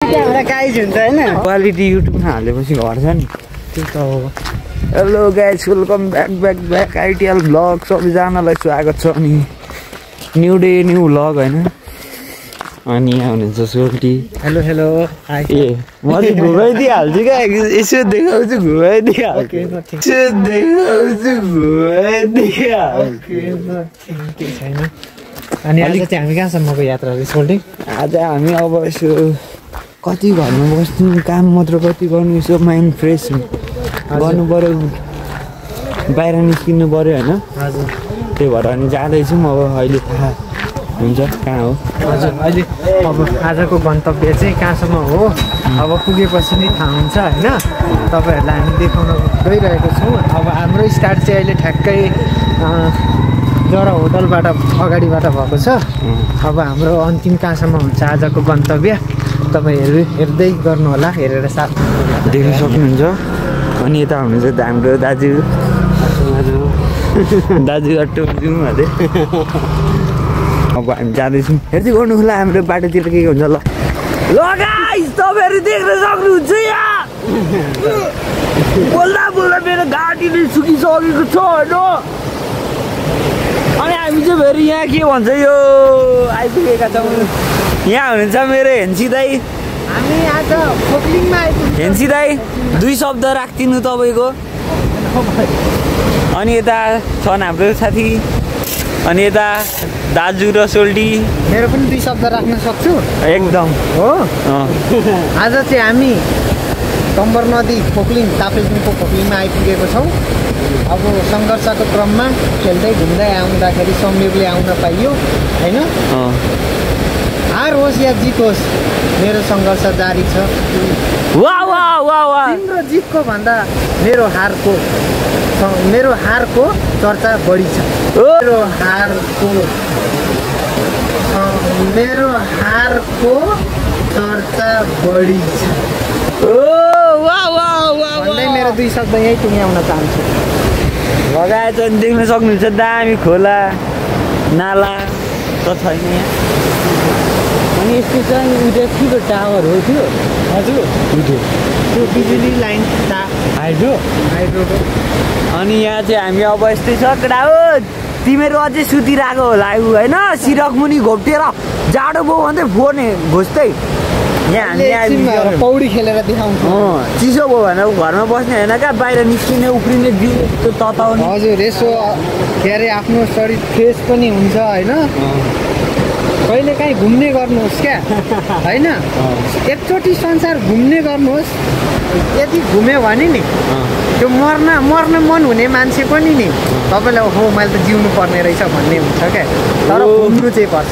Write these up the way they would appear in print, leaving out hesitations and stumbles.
Guys हुन्छ हैन quality युट्युबमा हालेपछि घट्छ नि त्यो त हो hello guys welcome back ITL vlog सबैजनालाई स्वागत छ अनि न्यू डे न्यू भ्लग हैन अनि यहाँ हुनुहुन्छ सोल्टी हेलो हेलो हाई ए म चाहिँ घुमाइदिइहाल्छु क्या यसो देखाउँछु घुमाइदिइहाल्छु छैन अनि आज चाहिँ हामी कहाँसम्मको यात्रा चाहिँ सोल्टी आज हामी अब यसो कति घरमा बस्नु काम मात्र कति गर्नु यसो माइन्ड फ्रेस गर्नु पऱ्यो बाहिर निस्किनु पऱ्यो होइन हजुर त्यही भएर अनि जाँदैछौँ अब अहिले थाहा हुन्छ कहाँ हो हजुर अहिले अब आजको गन्तव्य चाहिँ कहाँसम्म हो अब पुगेपछि नै थाहा हुन्छ होइन तपाईँहरूलाई हामी देखाउन गइरहेको छौँ अब हाम्रो स्टार्ट चाहिँ अहिले ठ्याक्कै जरा होटलबाट अगाडिबाट भएको छ अब हाम्रो अन्तिम कहाँसम्म हुन्छ आजको गन्तव्य तपाईँहरू हेर्दै गर्नुहोला हेरेर साथ देख्न सक्नुहुन्छ अनि यता हुनुहुन्छ हाम्रो दाजु अट्टो जाउँ अरे अब हामी जाँदैछौँ हेर्दै गर्नु होला हाम्रो बाटोतिर के हुन्छ ल गाइस तपाईँहरू देख्न सक्नुहुन्छ यहाँ बोल्दा बोल्दा मेरो गाडीले सुकिसकेको छ होइन अनि हामी चाहिँ फेरि यहाँ के भन्छ यो आइपुगेका छौँ यहाँ हुनुहुन्छ मेरो हेन्सी दाई हामी आज फोक्लिङमा हेन्सी दाई 2 शब्द राखिदिनु तपाईँको अनि यता छन् हाम्रो साथी अनि यता दाजु र सोल्टी मेरो पनि 2 शब्द राख्न सक्छु एकदम हो आज चाहिँ हामी कम्बर नदी फोक्लिङ ताप्लेजुङको फोक्लिङमा आइपुगेको छौँ अब सङ्घर्षको क्रममा खेल्दै घुम्दै आउँदाखेरि संयोगले आउन पाइयो होइन हार होस् या जित होस् मेरो सङ्घर्ष जारी छ तिम्रो जितको भन्दा मेरो हारको चर्चा बढी छ मेरो हारको चर्चा बढी छ भन्दै मेरो 2 शब्द यहीँ टुङ्ग्याउन चाहन्छु लगाएछ नि देख्न सक्नुहुन्छ दामी खोला नाला त छैन यहाँ अनि यस्तो चाहिँ उता ठुलो टावर हो त्यो हजुर त्यो बिजुली लाइन हाइड्रो अनि यहाँ चाहिँ हामी अब यस्तै छ केटा हो तिमीहरू अझै सुतिरहेको होला होइन सिरक मुनि घोप्टिएर जाडो भयो भन्दै फोन घोज्दै यहाँ पौडी खेलेर देखाउँछु चिसो भयो भने घरमा बस्ने होइन क्या बाहिर निस्किने उफ्रिने जिउ त्यो तताउने हजुर यसो के अरे आफ्नो शरीर फ्रेस पनि हुन्छ होइन कहिले काहीँ घुम्ने गर्नुहोस् क्या होइन एकचोटि संसार घुम्ने गर्नुहोस् यदि घुम्यो भने नि त्यो मर्न मन हुने मान्छे पनि नि तपाईँलाई हो मैले त जिउनु पर्ने रहेछ भन्ने हुन्छ क्या तर घुम्नु चाहिँ पर्छ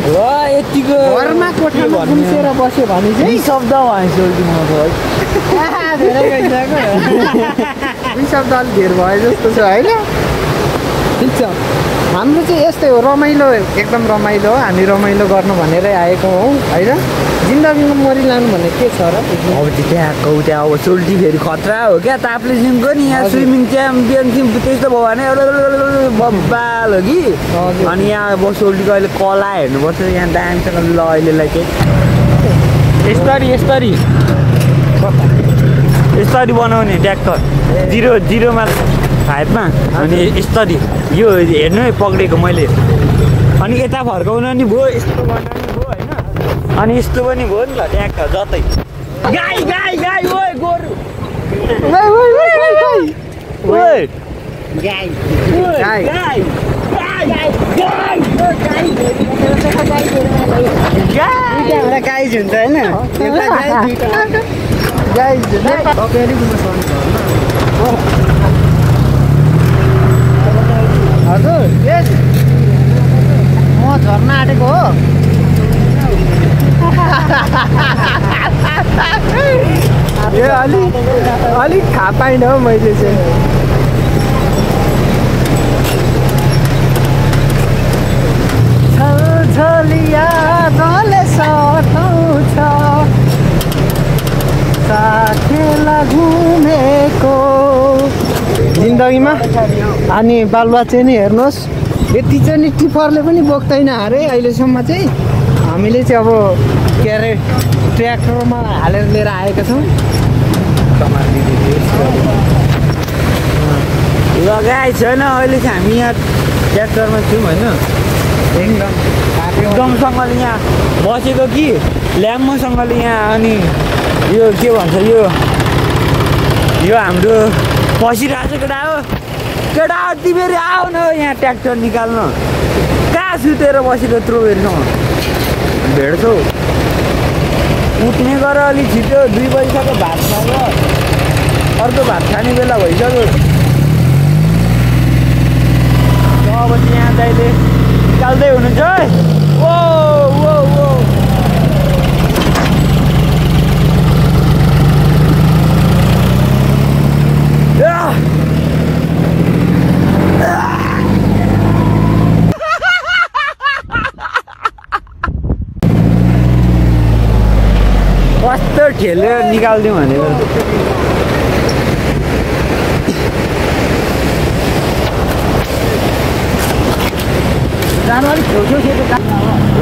यतिको घरमा कोठामा घुम्सेर बस्यो भने चाहिँ शब्द धेरै गइसक्यो 2 शब्द अलिक धेर भयो जस्तो छ होइन ठिक छ हाम्रो चाहिँ यस्तै हो रमाइलो एकदम रमाइलो हो हामी रमाइलो गर्नु भनेरै आएको हौ होइन जिन्दगीमा मरिलानु भन्ने के छ र अब त्यहाँ अब सोल्टी फेरि खतरा हो क्या ताप्लेजुङको नि यहाँ स्विमिङ च्याम्पियनसिप त्यस्तो भयो भने बब्बाल हो कि अनि यहाँ अब सोल्टीको अहिले कला हेर्नुपर्छ यहाँ दामसँग ल अहिलेलाई चाहिँ यस्तरी बनाउने ट्र्याक्टर 0-0मा 5मा अनि यस्तरी यो हेर्नु है पक्रेको मैले अनि यता फर्काउनु नि भयो यस्तो गर्नु नि भयो होइन अनि यस्तो पनि भयो नि त ट्र्याक्टर जतै गाई ओइ गोरु गाई हुन्छ होइन हजुर यस म झर्न आँटेको हो यो अलिक थाहा पाइनँ हौ मैले चाहिँ छलिया जले सताउँछ साथीलाई घुमेको जिन्दगीमा अनि बालबच्चा नि हेर्नुहोस् यति चाहिँ नि टिफरले पनि बोक्दैन अरे अहिलेसम्म चाहिँ हामीले चाहिँ अब के अरे ट्र्याक्टरमा हालेर लिएर आएका छौँ। लगाइ छैन अहिले चाहिँ हामी यहाँ ट्र्याक्टरमा छौँ होइन। एकदमसँगले यहाँ बसेको कि ल्याम्मोसँगले यहाँ। अनि यो के भन्छ यो हाम्रो पसिरहेको छ केटा हो। केटा तिमीहरू आऊ न यहाँ ट्र्याक्टर निकाल्न। कहाँ सुतेर बसेको त्रोबेरसँग भेट्छौ। उठ्ने गर अलिक छिटो 2 बजीसम्म भात खाएर अर्को भात खाने बेला भइसक्यो। अब यहाँ दाइले निकाल्दै हुनुहुन्छ है। ओ ओ ओ कस्तो ठेलेर निकालिदिउँ भनेको।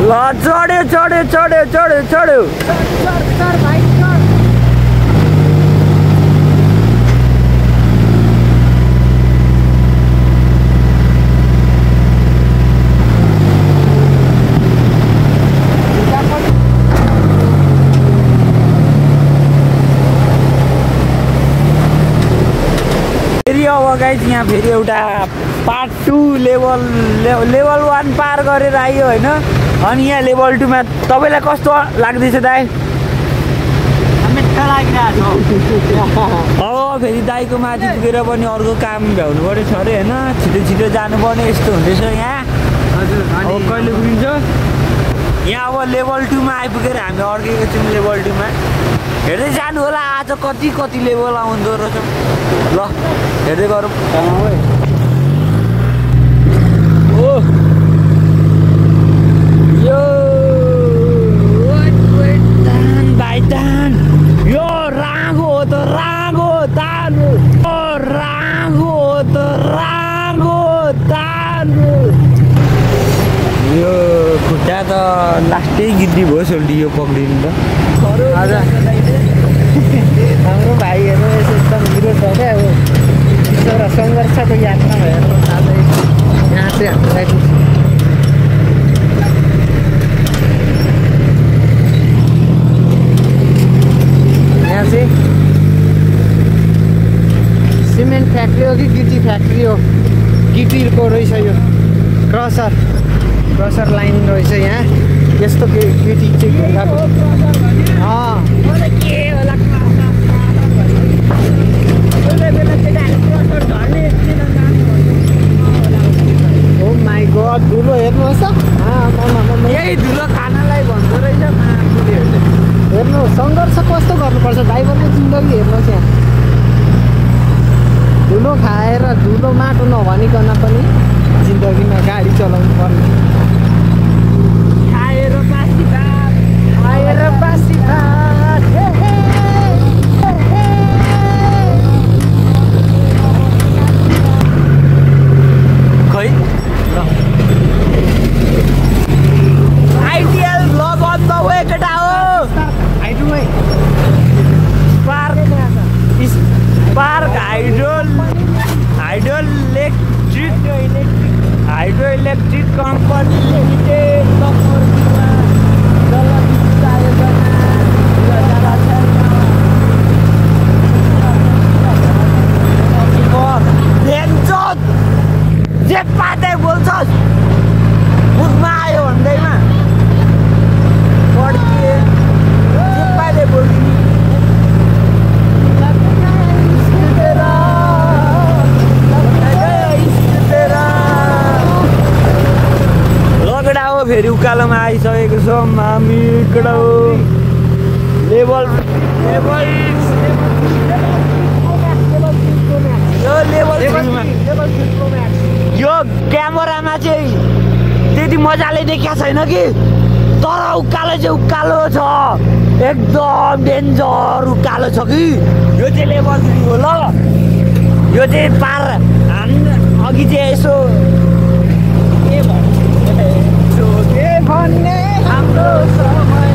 ल चढ्यो। अब गाइस यहाँ फेरि एउटा पार्ट 2 लेभल 1 पार गरेर आयो होइन। अनि यहाँ लेभल 2 मा तपाईँलाई कस्तो लाग्दैछ दाइ? अब फेरि दाइको माथि पुगेर पनि अर्को काम भ्याउनु पर्यो छ अरे होइन। छिटो जानुपर्ने यस्तो हुँदैछ यहाँ। हजुर अब कहिले पुगिन्छ यहाँ? अब लेभल 2 मा आइपुगेर हामी अड्केको छौँ लेभल 2 मा। हेर्दै जानु होला आज कति लेभल आउँदो रहेछ। ल हेर्दै गरौँ। ओ यो भाइदान यो रागो हो त रागो तानु। ओ रागो हो त रागो तानु। यो खुट्टा त लास्टै गिद्दी भयो सोल्टी यो पक्रिनु त। हाम्रो भाइहरू एकदम हिरो छ क्या। अब एउटा सङ्घर्षको यात्रा भएर साथै यहाँ चाहिँ हामीलाई यहाँ चाहिँ सिमेन्ट फ्याक्ट्री हो कि गिटी फ्याक्ट्री हो? गिटीको रहेछ यो क्रसर लाइन रहेछ यहाँ। यस्तो गिटी चाहिँ ओ माई गड धुलो हेर्नुहोस्। यही धुलो खानालाई भन्दो रहेछ हेर्नु सङ्घर्ष कस्तो गर्नुपर्छ ड्राइभरको जिन्दगी हेर्नुहोस्। यहाँ धुलो खाएर धुलो माटो नभनिकन पनि जिन्दगीमा गाडी चलाउनु पर्ने। आएर बासी भात खै ideal blog on the way केटा हो। Park hydro electric company limited जे पाते बोल्छस् मुखमा आयो भन्दैमा पड्किए जे पाते बोल्छन्। फेरि उकालोमा आइसकेको छौँ हामी। लेभल यो क्यामेरामा चाहिँ त्यति मजाले देखिया छैन कि तर उकालो चाहिँ उकालो छ। एकदम डेन्जर उकालो छ कि यो चाहिँ लेभल 3 हो। ल यो चाहिँ पार अघि चाहिँ यसो के भन्ने हाम्रो समय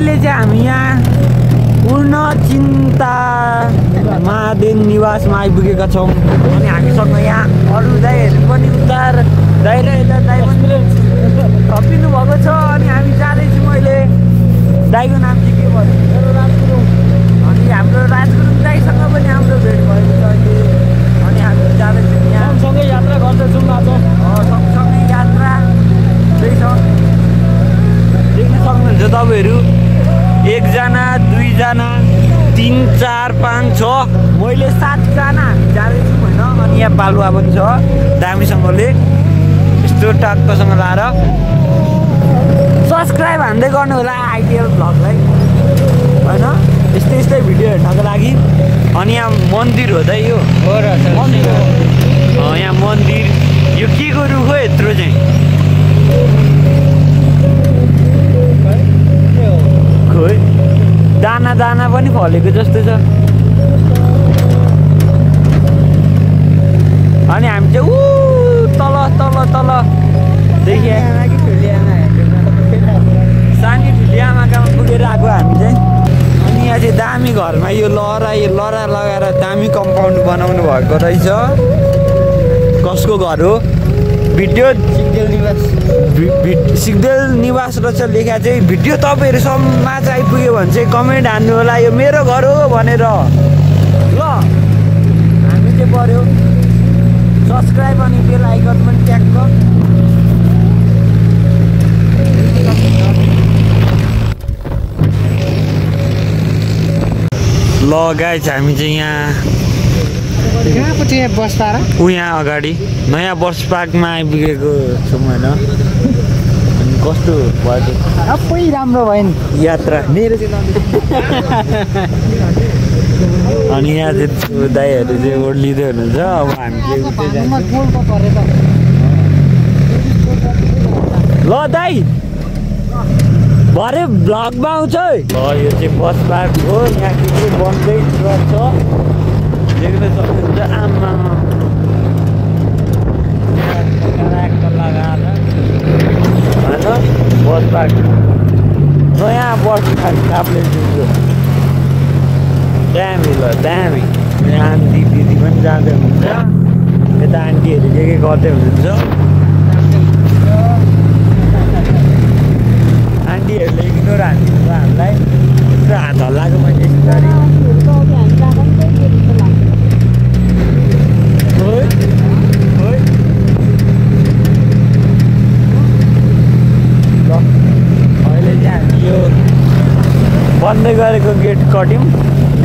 अहिले चाहिँ हामी यहाँ पूर्ण चिन्ता महादेव निवासमा आइपुगेका छौँ अनि हामीसँग यहाँ अरू दाइहरू पनि उतार दाइ र यता दाइ पनि थपिनु भएको छ अनि हामी जाँदैछौँ अहिले दाइको नाम चाहिँ के भयो मेरो राजगुरुङ अनि हाम्रो राजगुरुङ दाइसँग पनि हाम्रो भेट भएको छ अहिले अनि हामी जाँदैछौँ यहाँ सँगै यात्रा गर्दैछौँ आज सँगसँगै यात्रा देख्न सक्नुहुन्छ तपाईँहरू 1 जना 2 जना 3 4 5 6 मैले 7 जना हामी जाँदैछौँ होइन अनि यहाँ बालुवा पनि छ दामीसँगले यस्तो टाक्कसँग लाएर सब्सक्राइब हान्दै गर्नु होला आइडियल भ्लगलाई होइन यस्तै यस्तै भिडियो हेर्नको लागि अनि यहाँ मन्दिर हो त यो मन्दिर हो यहाँ मन्दिर यो के को रुख हो यत्रो चाहिँ खोइ दाना दाना पनि फलेको जस्तो छ अनि हामी चाहिँ ऊ तल तल तल देखिए सानी ठुली आमाकामा पुगेर आएको हामी चाहिँ अनि यहाँ चाहिँ दामी घरमा यो लहरा लगाएर दामी कम्पाउन्ड बनाउनु भएको रहेछ कसको घर हो भिडियो सिग्देल निवास रहेछ लेखा चाहिँ भिडियो तपाईँहरूसम्म चाहिँ आइपुग्यो भने चाहिँ कमेन्ट हान्नु होला यो मेरो घर हो भनेर ल हामी चाहिँ पऱ्यो सब्सक्राइब अनि बेल आइकन पनि ट्याक्क ल गाइज हामी चाहिँ यहाँ कहाँपट्टि बस पारा ऊ यहाँ अगाडि नयाँ बस पार्कमा आइपुगेको छौँ होइन अनि कस्तो भयो सबै राम्रो भयो नि यात्रा मेरो चाहिँ अनि यहाँ चाहिँ दाइहरू चाहिँ ओर्लिँदै हुनुहुन्छ अब हामी चाहिँ उतै जान्छौँ ल दाइ भरे भ्लगमा आउँछ है ल यो चाहिँ बस पार्क हो यहाँ के बन्दै गर्छ देख्न सक्नुहुन्छ आमा लगाएर होइन बस पार्क नयाँ बस पार्क काप्ले जुनको दामी ल दामी यहाँ आन्टी दिदी पनि जाँदै हुनुहुन्छ यता आन्टीहरू के गर्दै हुनुहुन्छ आन्टीहरूले इग्नोर हानिदिनु भयो हामीलाई यस्तो हात हल्लाएको मैले अहिले चाहिँ हामी यो बन्दै गरेको गेट कट्यौँ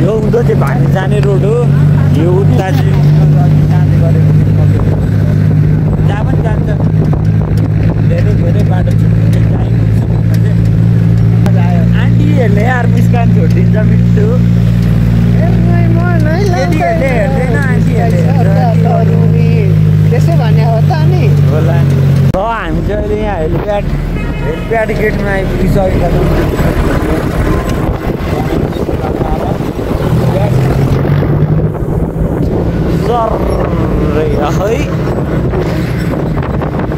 यो उँधो चाहिँ भाग्ने जाने रोड हो यो उता चाहिँ जाँदै गरेको जहाँ पनि जान्छ धेरै धेरै बाटो छुट्टै आन्टीहरूले यार मुस्कान छोडिदिन्छ मिठो केटीहरूले हेर्दैन आन्टीहरूले त्यसो भने हो त नि होला नि ल हामी चाहिँ अहिले यहाँ हेलिप्याड गेटमा आइपुगिसकेका छौँ है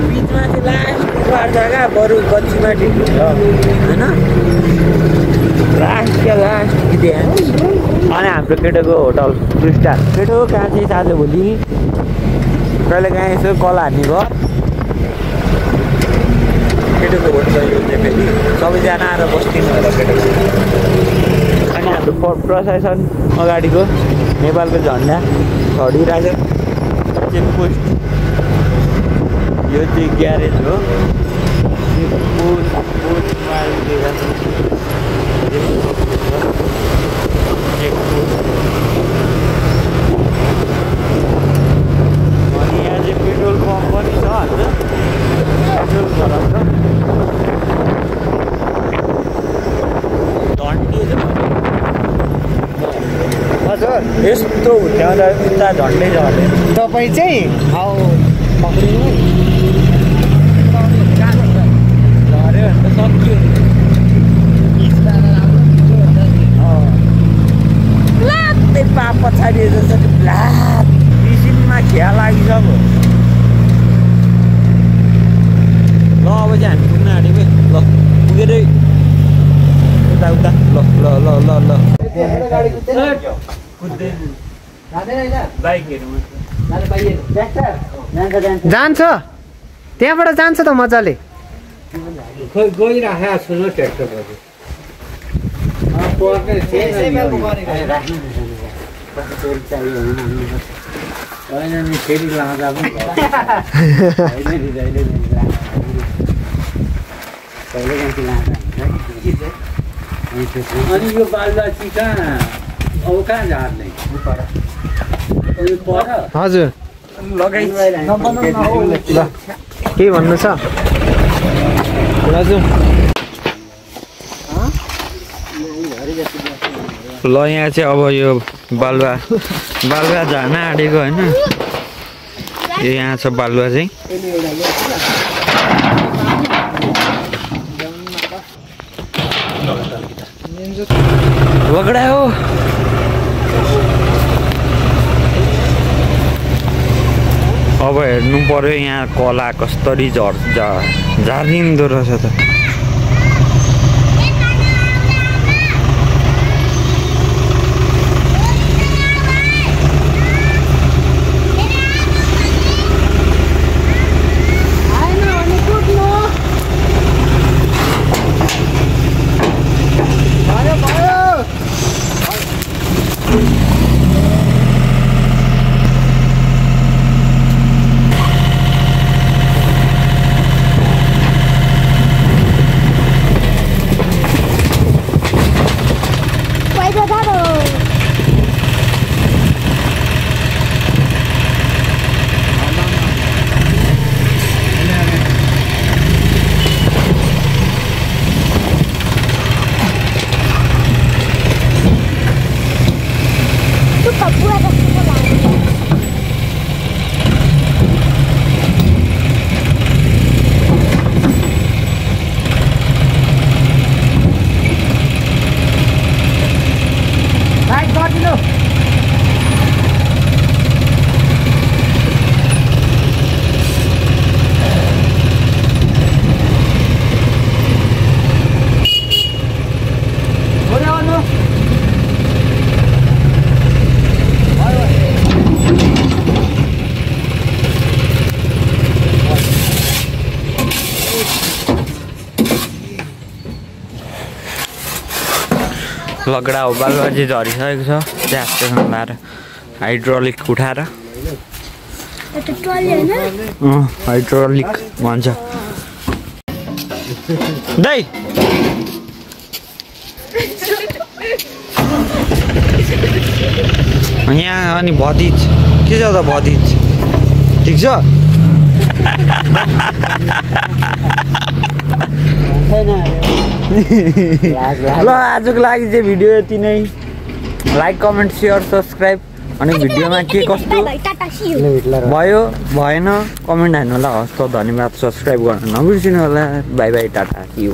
बिचमा चाहिँ लास्ट जग्गा बरु कच्चीमा ठिक हुन्छ होइन लास्ट कि त्यहाँ अनि हाम्रो केटोको होटल 2 स्टार केटो कहाँ चाहिँ साँझ भोलि कहिले काहीँ यसो कल हान्ने भयो केटोको होटल यो चाहिँ फेरि सबैजना आएर बस्दिनु होला केटोको अनि हाम्रो प्रशासन अगाडिको नेपालको झन्डा छडिरहेको चेकपोस्ट यो चाहिँ ग्यारेज हो अनि यहाँ चाहिँ पेट्रोल पम्प पनि छ होइन पेट्रोल चलाउँछ झन्डे छ हजुर यस्तो हुँदा उता झन्डै छ अरे तपाईँ चाहिँ हौ पक्रिनु झऱ्यो भने त सक्यो लात्ते पाप पछाडि जस्तो लात मिसिनमा खिया लागिसक्यो ल अब चाहिँ हामी पुग्न आँटेको ल पुगेरै यता जान्छ त्यहाँबाट जान्छ त मजाले खोइ गइराखेको छु न ट्र्याक्टरहरू होइन नि फेरि लाँदा पनि अनि यो बालुवाची कहाँ अब कहाँ झार्ने हजुर ल के भन्नु छ हजुर ल यहाँ चाहिँ अब यो बालुवा झार्न आँटेको होइन यो यहाँ छ बालुवा चाहिँ लगडा हो अब हेर्नु पर्यो यहाँ कला कसरी झारिँदो रहेछ त लगडा हो बालुवा चाहिँ झरिसकेको छ ट्र्याक्टरमा लाएर हाइड्रोलिक उठाएर हाइड्रोलिक भन्छ दाइ यहाँ अनि भतिज के छ त भतिज ठिक छ ल आजको लागि चाहिँ भिडियो यति नै लाइक कमेन्ट सेयर सब्सक्राइब अनि भिडियोमा के कस्तो भयो भएन कमेन्ट हाल्नु होला हस् त धन्यवाद सब्सक्राइब गर्न नबिर्सिनु होला बाई बाई टाटा यू